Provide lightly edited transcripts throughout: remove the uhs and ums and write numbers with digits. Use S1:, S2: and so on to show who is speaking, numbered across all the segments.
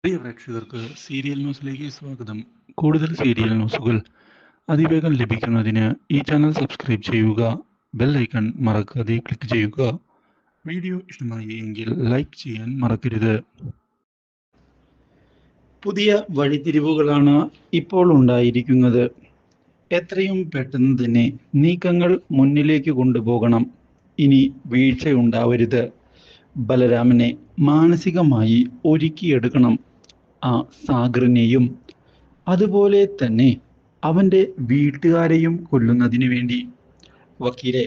S1: പ്രിയ പ്രേക്ഷകർക്ക് സീരിയൽ ന്യൂസിലേക്ക് സ്വാഗതം. കൂടുതൽ സീരിയൽ ന്യൂസുകൾ അതിവേഗം ലഭിക്കുന്നതിന് ഈ ചാനൽ സബ്സ്ക്രൈബ് ചെയ്യുക. ബെൽ ഐക്കൺ മറക്കാതെ ക്ലിക്ക് ചെയ്യുക. വീഡിയോ ഇഷ്ടമായി എങ്കിൽ ലൈക്ക് ചെയ്യാൻ മറക്കരുത്. പുതിയ വഴിത്തിരിവുകളാണ് ഇപ്പോൾ ഉണ്ടായിരിക്കുന്നത്. എത്രയും പെട്ടെന്ന് തന്നെ നീക്കങ്ങൾ മുന്നിലേക്ക് കൊണ്ടുപോകണം. ഇനി വീഴ്ചയുണ്ടാവരുത്. ബലരാമനെ മാനസികമായി ഒരുക്കിയെടുക്കണം. ആ സാഗറിനെയും അതുപോലെ തന്നെ അവൻ്റെ വീട്ടുകാരെയും കൊല്ലുന്നതിന് വേണ്ടി. വക്കീലെ,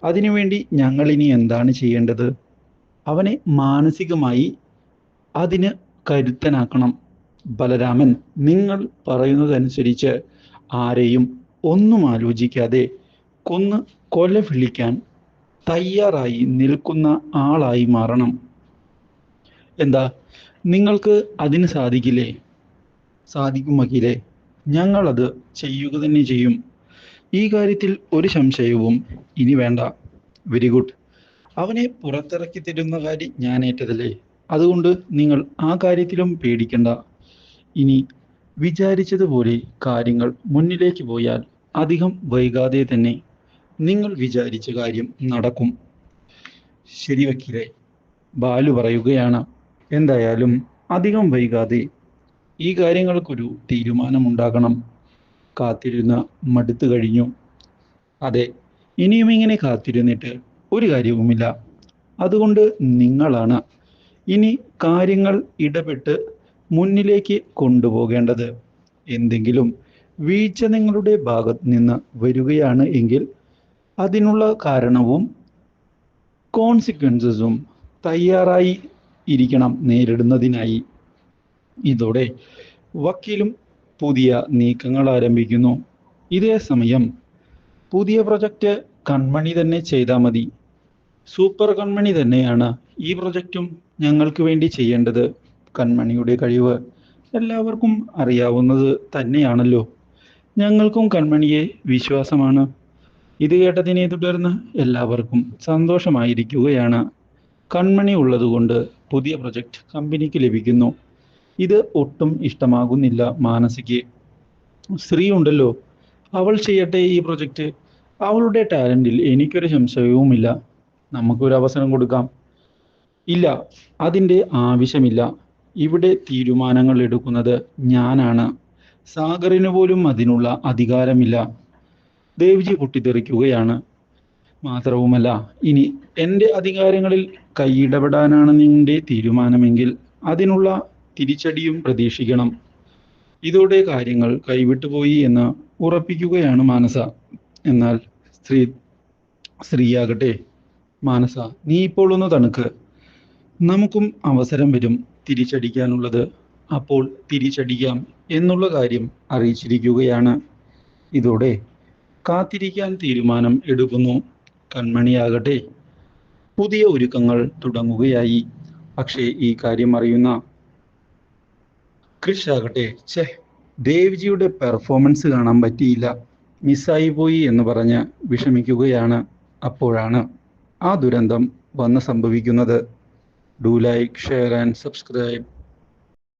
S1: അതിനുവേണ്ടി ഞങ്ങൾ ഇനി എന്താണ് ചെയ്യേണ്ടത്? അവനെ മാനസികമായി അതിന് കരുത്തനാക്കണം. ബലരാമൻ നിങ്ങൾ പറയുന്നതനുസരിച്ച് ആരെയും ഒന്നും ആലോചിക്കാതെ കൊന്ന് കൊല വിളിക്കാൻ തയ്യാറായി നിൽക്കുന്ന ആളായി മാറണം. എന്താ, നിങ്ങൾക്ക് അതിന് സാധിക്കില്ലേ? സാധിക്കും വക്കീലെ, ഞങ്ങളത് ചെയ്യുക തന്നെ ചെയ്യും. ഈ കാര്യത്തിൽ ഒരു സംശയവും ഇനി വേണ്ട. Very good. അവനെ പുറത്തിറക്കി തരുന്ന കാര്യം ഞാൻ ഏറ്റതല്ലേ, അതുകൊണ്ട് നിങ്ങൾ ആ കാര്യത്തിലും പേടിക്കണ്ട. ഇനി വിചാരിച്ചതുപോലെ കാര്യങ്ങൾ മുന്നിലേക്ക് പോയാൽ അധികം വൈകാതെ തന്നെ നിങ്ങൾ വിചാരിച്ച കാര്യം നടക്കും. ശരി വക്കീലെ, ബാലു പറയുകയാണ്. എന്തായാലും അധികം വൈകാതെ ഈ കാര്യങ്ങൾക്കൊരു തീരുമാനമുണ്ടാകണം. കാത്തിരുന്ന് മടുത്തു കഴിഞ്ഞു. അതെ, ഇനിയും ഇങ്ങനെ കാത്തിരുന്നിട്ട് ഒരു കാര്യവുമില്ല. അതുകൊണ്ട് നിങ്ങളാണ് ഇനി കാര്യങ്ങൾ ഇടപെട്ട് മുന്നിലേക്ക് കൊണ്ടുപോകേണ്ടത്. എന്തെങ്കിലും വീഴ്ച നിങ്ങളുടെ ഭാഗത്ത് നിന്ന് വരികയാണ് എങ്കിൽ അതിനുള്ള കാരണവും കോൺസിക്വൻസസും തയ്യാറായി ഇരിക്കണം നേരിടുന്നതിനായി. ഇതോടെ വക്കീലും പുതിയ നീക്കങ്ങൾ ആരംഭിക്കുന്നു. ഇതേ സമയം പുതിയ പ്രൊജക്റ്റ് കൺമണി തന്നെ ചെയ്താൽ മതി. സൂപ്പർ കൺമണി തന്നെയാണ് ഈ പ്രൊജക്റ്റും ഞങ്ങൾക്ക് വേണ്ടി ചെയ്യേണ്ടത്. കൺമണിയുടെ കഴിവ് എല്ലാവർക്കും അറിയാവുന്നത് തന്നെയാണല്ലോ. ഞങ്ങൾക്കും കൺമണിയെ വിശ്വാസമാണ്. ഇത് കേട്ടതിനെ തുടർന്ന് എല്ലാവർക്കും സന്തോഷമായിരിക്കുകയാണ്. കൺമണി ഉള്ളതുകൊണ്ട് പുതിയ പ്രൊജക്റ്റ് കമ്പനിക്ക് ലഭിക്കുന്നു. ഇത് ഒട്ടും ഇഷ്ടമാകുന്നില്ല മാനസിക്ക്. ശ്രീ ഉണ്ടല്ലോ, അവൾ ചെയ്യട്ടെ ഈ പ്രൊജക്റ്റ്. അവളുടെ ടാലന്റിൽ എനിക്കൊരു സംശയവുമില്ല. നമുക്കൊരു അവസരം കൊടുക്കാം. ഇല്ല, അതിൻ്റെ ആവശ്യമില്ല. ഇവിടെ തീരുമാനങ്ങൾ എടുക്കുന്നത് ഞാനാണ്. സാഗറിന് പോലും അതിനുള്ള അധികാരമില്ല. ദേവ്ജി പൊട്ടിത്തെറിക്കുകയാണ്. മാത്രവുമല്ല, ഇനി എൻ്റെ അധികാരങ്ങളിൽ കൈയിടപെടാനാണ് നിങ്ങളുടെ തീരുമാനമെങ്കിൽ അതിനുള്ള തിരിച്ചടിയും പ്രതീക്ഷിക്കണം. ഇതോടെ കാര്യങ്ങൾ കൈവിട്ടുപോയി എന്ന് ഉറപ്പിക്കുകയാണ് മാനസ. എന്നാൽ സ്ത്രീയാകട്ടെ, മാനസ നീ ഇപ്പോൾ ഒന്ന് തണുക്ക്. നമുക്കും അവസരം വരും തിരിച്ചടിക്കാനുള്ളത്. അപ്പോൾ തിരിച്ചടിക്കാം എന്നുള്ള കാര്യം അറിയിച്ചിരിക്കുകയാണ്. ഇതോടെ കാത്തിരിക്കാൻ തീരുമാനം എടുക്കുന്നു. കൺമണിയാകട്ടെ പുതിയ ഒരുക്കങ്ങൾ തുടങ്ങുകയായി. പക്ഷേ ഈ കാര്യം അറിയുന്ന ക്രിഷ് ആകട്ടെ, ദേവ്ജിയുടെ പെർഫോമൻസ് കാണാൻ പറ്റിയില്ല, മിസ്സായി പോയി എന്ന് പറഞ്ഞ് വിഷമിക്കുകയാണ്. അപ്പോഴാണ് ആ ദുരന്തം വന്ന് സംഭവിക്കുന്നത്. Do like, share and subscribe.